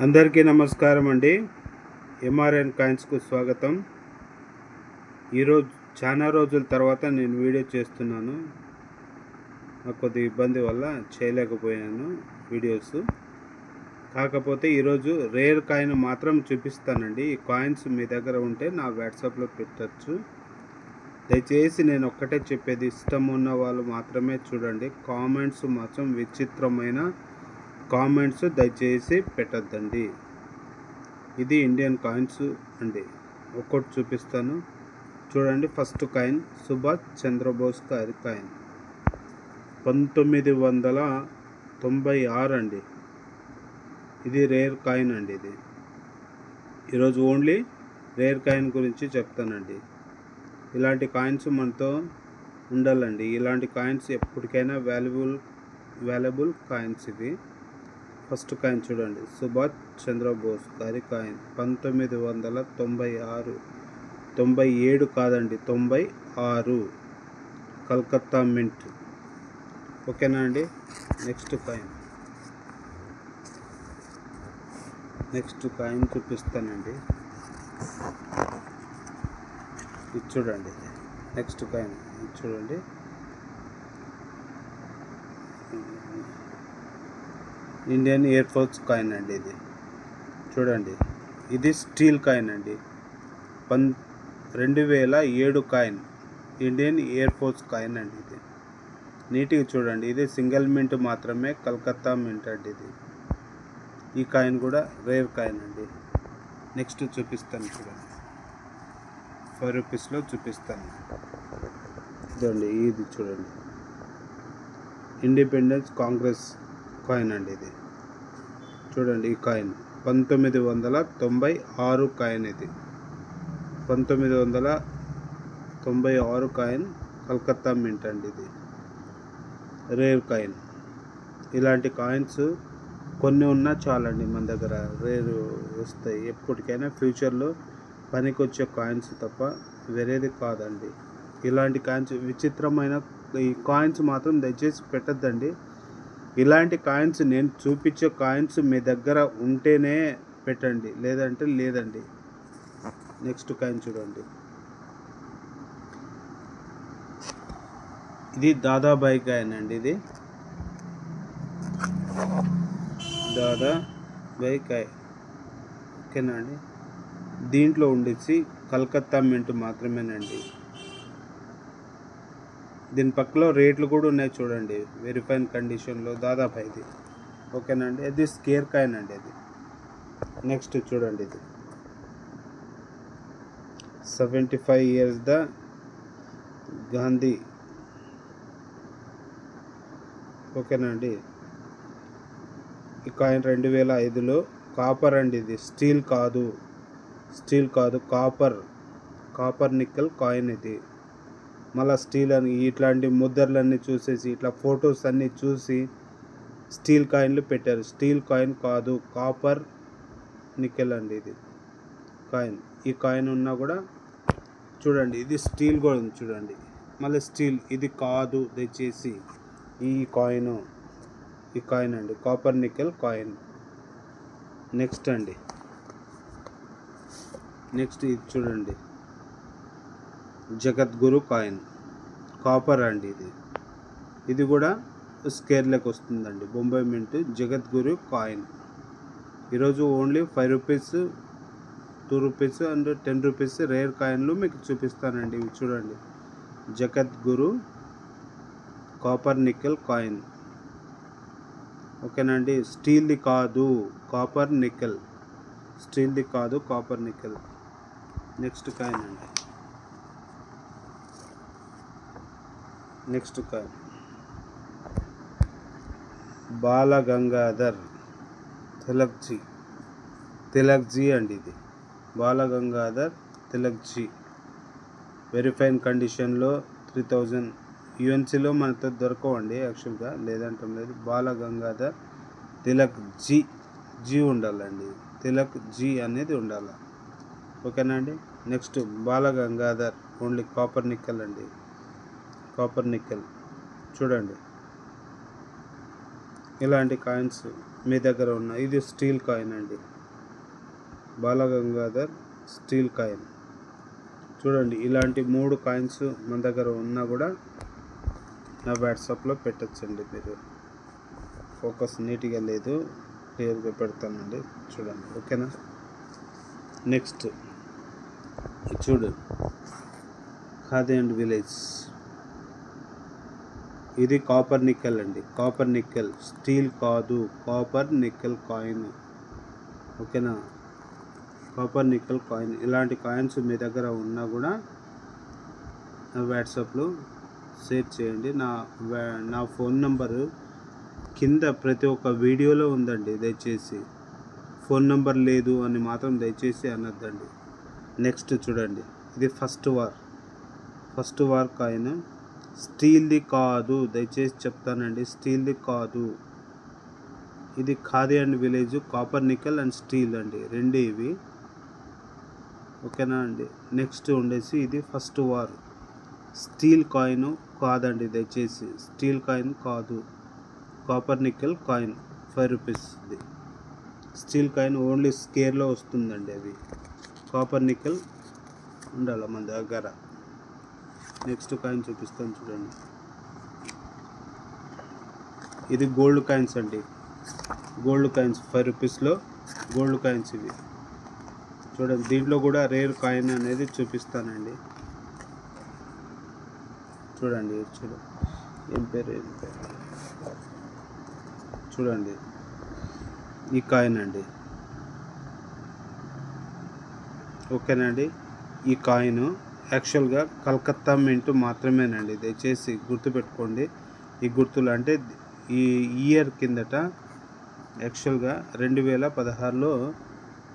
అందరికీ నమస్కారం అండి. ఎంఆర్ఎన్ కాయిన్స్కు స్వాగతం. ఈరోజు చాలా రోజుల తర్వాత నేను వీడియో చేస్తున్నాను. నాకు కొద్దిగా ఇబ్బంది వల్ల చేయలేకపోయాను వీడియోస్. కాకపోతే ఈరోజు రేర్ కాయిన్ మాత్రం చూపిస్తానండి. ఈ కాయిన్స్ మీ దగ్గర ఉంటే నా వాట్సాప్లో పెట్టచ్చు. దయచేసి నేను ఒక్కటే చెప్పేది, ఇష్టం ఉన్న వాళ్ళు మాత్రమే చూడండి. కామెంట్స్ మాత్రం విచిత్రమైన కామెంట్స్ దయచేసి పెట్టద్దండి. ఇది ఇండియన్ కాయిన్స్ అండి. ఒక్కటి చూపిస్తాను చూడండి. ఫస్ట్ కాయిన్ సుభాష్ చంద్రబోస్ గారి కాయిన్ 1996 అండి. ఇది రేర్ కాయిన్ అండి. ఇది ఈరోజు ఓన్లీ రేర్ కాయిన్ గురించి చెప్తానండి. ఇలాంటి కాయిన్స్ మనతో ఉండాలండి. ఇలాంటి కాయిన్స్ ఎప్పటికైనా వాల్యుబుల్ కాయిన్స్ ఇవి. ఫస్ట్ కాయిన్ చూడండి, సుభాష్ చంద్రబోస్ గారి కాయిన్ 1996, 97 కాదండి, 96, కలకత్తా మింట్. ఓకేనా అండి. నెక్స్ట్ కాయిన్ చూపిస్తానండి. ఇది చూడండి. నెక్స్ట్ కాయిన్ ఇది చూడండి. ఇండియన్ ఎయిర్ ఫోర్స్ కాయిన్ అండి. ఇది చూడండి. ఇది స్టీల్ కాయిన్ అండి. 2007 coin, Indian air force coin అండి. ఇది నీట్గా చూడండి. ఇది సింగిల్ మింట్ మాత్రమే, కలకత్తా మింట్ అండి. ఇది ఈ కాయిన్ కూడా రేర్ కాయిన్ అండి. నెక్స్ట్ చూపిస్తాను చూడండి. 5 రూపీస్లో చూపిస్తాను. ఇదండి. ఇది చూడండి, ఇండిపెండెన్స్ కాంగ్రెస్ కాయిన్ అండి. ఇది చూడండి. ఈ కాయిన్ 1996 కాయిన్. ఇది 1996 కాయిన్, కలకత్తా మింట్ అండి. ఇది రేర్ కాయిన్. ఇలాంటి కాయిన్స్ కొన్ని ఉన్నా చాలండి మన దగ్గర. రేర్ వస్తాయి ఎప్పటికైనా, ఫ్యూచర్లో పనికొచ్చే కాయిన్స్ తప్ప వేరేది కాదండి. ఇలాంటి కాయిన్స్, విచిత్రమైన ఈ కాయిన్స్ మాత్రం దయచేసి పెట్టద్దండి. ఇలాంటి కాయిన్స్, నేను చూపించే కాయిన్స్ మీ దగ్గర ఉంటేనే పెట్టండి, లేదంటే లేదండి. నెక్స్ట్ కాయిన్ చూడండి. ఇది దాదాబాయి కాయిన్ అండి. ఇది దాదాబాయి కాయిన్. ఓకేనా అండి. దీంట్లో ఉండేసి కలకత్తా మింట్ మాత్రమేనండి. దీని పక్కలో రేట్లు కూడా ఉన్నాయి చూడండి, వెరిఫైన్ కండిషన్లో. దాదాబాయిది. ఓకేనా అండి. అది స్కేర్ కాయిన్ అండి. అది నెక్స్ట్ చూడండి. ఇది 75 years ద గాంధీ. ఓకేనా అండి. ఈ కాయిన్ 2005లో కాపర్ అండి. ఇది స్టీల్ కాదు, కాపర్ నిక్కల్ కాయిన్. ఇది మళ్ళీ స్టీల్ అని ఇట్లాంటి ముద్రలన్నీ చూసేసి, ఇట్లా ఫొటోస్ అన్నీ చూసి స్టీల్ కాయిన్లు పెట్టారు. స్టీల్ కాయిన్ కాదు, కాపర్ నికెల్ అండి. ఇది కాయిన్. ఈ కాయిన్ ఉన్నా కూడా చూడండి. ఇది స్టీల్ కూడా ఉంది చూడండి. మళ్ళీ స్టీల్ ఇది కాదు దయచేసి. ఈ కాయిన్ అండి, కాపర్ నికెల్ కాయిన్. నెక్స్ట్ ఇది చూడండి, జగద్గురు కాయిన్, కాపర్ అండి. ఇది కూడా స్కేర్లకు వస్తుందండి. బొంబాయి మింట్ జగద్గురు కాయిన్. ఈరోజు only 5 rupees, 2 rupees and 10 rupees rare కాయిన్లు మీకు చూపిస్తానండి. ఇవి చూడండి. జగద్గురు కాపర్ నికెల్ కాయిన్. ఓకేనండి. స్టీల్ది కాదు, కాపర్ నికెల్. స్టీల్ది కాదు, కాపర్ నికెల్. నెక్స్ట్ కాయిన్ అండి. నెక్స్ట్ కాయిన్ బాలగంగాధర్ తిలక్జీ అండి. ఇది బాలగంగాధర్ తిలక్జీ, వెరిఫైన్ కండిషన్లో 3000 UNCలో మనతో దొరకవండి యాక్చువల్గా, లేదంటాం లేదు. బాలగంగాధర్ తిలక్జీ, జీ ఉండాలండి. తిలక్జీ అనేది ఉండాలి. ఓకేనా అండి. Next Balgangadhar only copper nickel అండి. కాపర్ నిక్కల్ చూడండి. ఇలాంటి కాయిన్స్ మీ దగ్గర ఉన్నాయి. ఇది స్టీల్ కాయిన్ అండి, బాలగంగాధర్ స్టీల్ కాయిన్. చూడండి, ఇలాంటి 3 కాయిన్స్ మన దగ్గర ఉన్నా కూడా నా వాట్సాప్లో పెట్టచ్చండి. మీరు ఫోకస్ నీట్గా లేదు, క్లియర్గా పెడతానండి, చూడండి, ఓకేనా. నెక్స్ట్ చూడు, ఖాదీ అండ్ విలేజ్. ఇది కాపర్ నికెల్ అండి, కాపర్ నికెల్, స్టీల్ కాదు, కాపర్ నికెల్ కాయిన్, ఓకేనా. Copper nickel coin. ఇలాంటి కాయిన్స్ మీ దగ్గర ఉన్నా కూడా నా వాట్సాప్లో షేర్ చేయండి. నా ఫోన్ నంబరు కింద ప్రతి ఒక్క వీడియోలో ఉందండి. దయచేసి ఫోన్ నంబర్ లేదు అని మాత్రం దయచేసి అనొద్దండి. నెక్స్ట్ చూడండి, ఇది ఫస్ట్ వార్ కాయిన్, స్టీల్ది కాదు, దయచేసి చెప్తానండి, స్టీల్ది కాదు. ఇది khadi and village, copper nickel and steel అండి, రెండు ఇవి, ఓకేనా అండి. నెక్స్ట్ ఉండేసి ఇది ఫస్ట్ వార్ స్టీల్ కాయిన్ కాదండి, దయచేసి స్టీల్ కాయిన్ కాదు, కాపర్ నికెల్ కాయిన్ 5 రూపీస్ది. స్టీల్ కాయిన్ ఓన్లీ స్కేర్లో వస్తుందండి, అవి కాపర్ నికెల్ ఉండాలి మన దగ్గర. నెక్స్ట్ కాయిన్ చూపిస్తాను చూడండి, ఇది గోల్డ్ కాయిన్స్ అండి, గోల్డ్ కాయిన్స్ 5 రూపీస్లో గోల్డ్ కాయిన్స్ ఇవి. చూడండి, దీంట్లో కూడా రేర్ కాయిన్ అనేది చూపిస్తానండి. చూడండి ఏం పేరు చూడండి, ఈ కాయిన్ అండి, ఓకేనండి. ఈ కాయిన్ యాక్చువల్గా కలకత్తా మింట్ మాత్రమేనండి, దయచేసి గుర్తుపెట్టుకోండి. ఈ గుర్తులు అంటే ఈ ఇయర్ కిందట యాక్చువల్గా 2016లో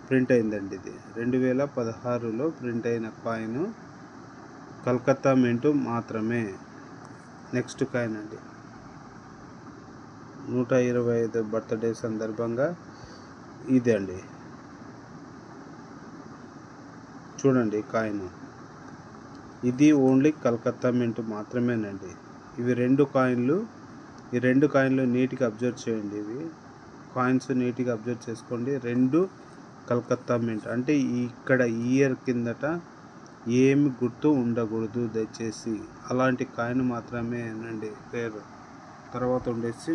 ప్రింట్ అయిందండి. ఇది 2016లో ప్రింట్ అయిన కాయిన్, కలకత్తా మింట్ మాత్రమే. నెక్స్ట్ కాయిన్ అండి, 125 బర్త్డే సందర్భంగా ఇది అండి. చూడండి కాయిన్, ఇది ఓన్లీ కలకత్తా మింట్ మాత్రమేనండి. ఇవి 2 కాయిన్లు, ఈ 2 కాయిన్లు నీట్గా అబ్జర్వ్ చేయండి. ఇవి కాయిన్స్ నీట్గా అబ్జర్వ్ చేసుకోండి. 2 కలకత్తా మింట్ అంటే ఇక్కడ ఇయర్ కిందట ఏమి గుర్తు ఉండకూడదు దయచేసి. అలాంటి కాయిన్ మాత్రమేనండి రేర్. తర్వాత ఉండేసి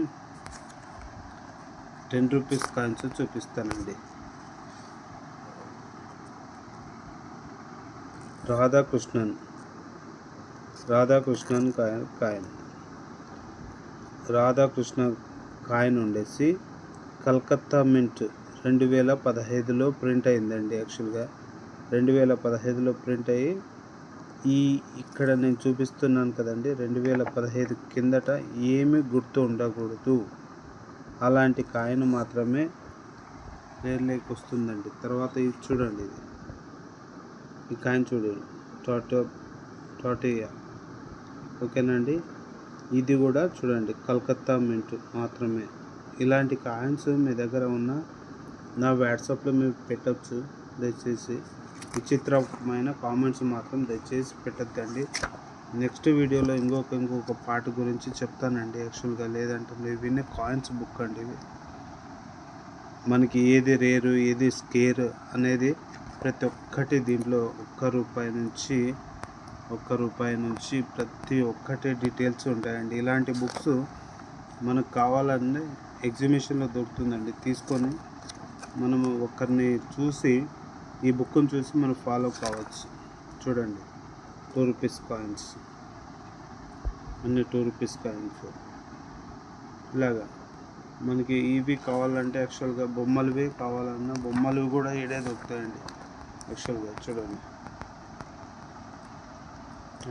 10 రూపీస్ కాయిన్స్ చూపిస్తానండి. రాధాకృష్ణన్ కాయిన్, రాధాకృష్ణ కాయిన్ ఉండేసి కలకత్తా మింట్ 2015లో ప్రింట్ అయిందండి. యాక్చువల్గా 2015లో ప్రింట్ అయ్యి ఇక్కడ నేను చూపిస్తున్నాను కదండి, 2015 కిందట ఏమీ గుర్తు ఉండకూడదు, అలాంటి కాయిన్ మాత్రమే రేర్లోకి వస్తుందండి. తర్వాత ఇది చూడండి, ఈ కాయిన్ చూడండి, టాటియా, ఓకేనండి. ఇది కూడా చూడండి కలకత్తా మింట్ మాత్రమే. ఇలాంటి కాయిన్స్ మీ దగ్గర ఉన్న నా వాట్సాప్లో మీరు పెట్టచ్చు. దయచేసి విచిత్రమైన కామెంట్స్ మాత్రం దయచేసి పెట్టద్దండి. నెక్స్ట్ వీడియోలో ఇంకొక పాట గురించి చెప్తానండి. యాక్చువల్గా లేదంటే ఇవన్నీ కాయిన్స్ బుక్ అండి. ఇవి మనకి ఏది రేరు ఏది స్కేర్ అనేది ప్రతి ఒక్కటి దీంట్లో ₹1 నుంచి ప్రతి ఒక్కటి డీటెయిల్స్ ఉంటాయండి. ఇలాంటి బుక్స్ మనకు కావాలంటే ఎగ్జిబిషన్లో దొరుకుతుందండి. తీసుకొని మనము ఒకరిని చూసి ఈ బుక్ని చూసి మనం ఫాలో కావచ్చు. చూడండి, 2 రూపీస్ కాయిన్స్, అన్ని 2 రూపీస్ కాయిన్స్. ఇలాగా మనకి ఇవి కావాలంటే యాక్చువల్గా బొమ్మలవి కావాలన్నా బొమ్మలు కూడా ఈడే దొరుకుతాయండి. యాక్చువల్గా చూడండి,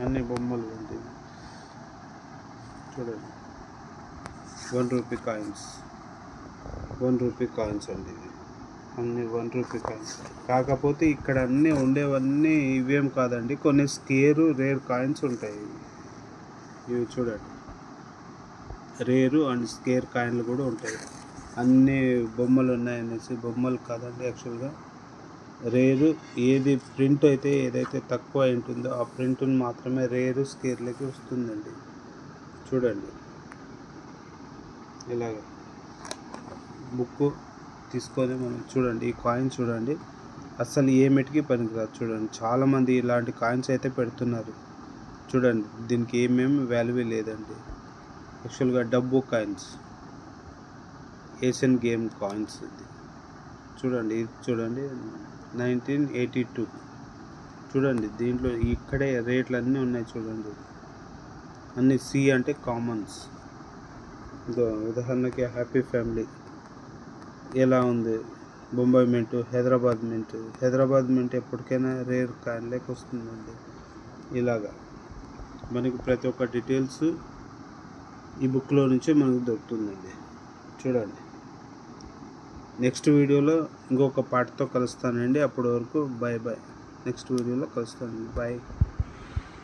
అన్ని బొమ్మలు ఉంటాయి. చూడండి, 1 రూపీ కాయిన్స్, 1 రూపీ కాయిన్స్ అండి. ఇవి అన్ని 1 రూపీ కాయిన్స్. కాకపోతే ఇక్కడ అన్నీ ఉండేవన్నీ ఇవేం కాదండి, కొన్ని స్కేరు రేర్ కాయిన్స్ ఉంటాయి. ఇవి చూడండి, రేరు అండ్ స్కేర్ కాయిన్లు కూడా ఉంటాయి. అన్ని బొమ్మలు ఉన్నాయనేసి బొమ్మలు కాదండి. యాక్చువల్గా రేరు ఏది ప్రింట్ అయితే ఏదైతే తక్కువ ఉంటుందో ఆ ప్రింట్ని మాత్రమే రేరు స్కేర్లకి వస్తుందండి. చూడండి ఇలాగ బుక్ తీసుకొని మనం చూడండి, ఈ కాయిన్ చూడండి, అస్సలు ఏ మెటికి పనికిరాదు. చూడండి, చాలామంది ఇలాంటి కాయిన్స్ అయితే పెడుతున్నారు. చూడండి, దీనికి ఏమేమి వాల్యూ లేదండి. యాక్చువల్గా డబ్బు కాయిన్స్, ఏషియన్ గేమ్ కాయిన్స్. ఇది చూడండి, ఇది చూడండి 1982. చూడండి, దీంట్లో ఇక్కడే రేట్లు అన్నీ ఉన్నాయి. చూడండి, అన్ని సి అంటే కామన్స్. ఉదాహరణకి హ్యాపీ ఫ్యామిలీ ఎలా ఉంది, బొంబాయి మింట్, హైదరాబాద్ మింట్ ఎప్పటికైనా రేర్ కాయిన్లోకి వస్తుందండి. ఇలాగా మనకి ప్రతి ఒక్క డీటెయిల్స్ ఈ బుక్లో నుంచే మనకు దొరుకుతుందండి. చూడండి, నెక్స్ట్ వీడియోలో ఇంకొక పార్ట్తో కలుస్తానండి. అప్పటి వరకు బాయ్. నెక్స్ట్ వీడియోలో కలుస్తానండి. బాయ్.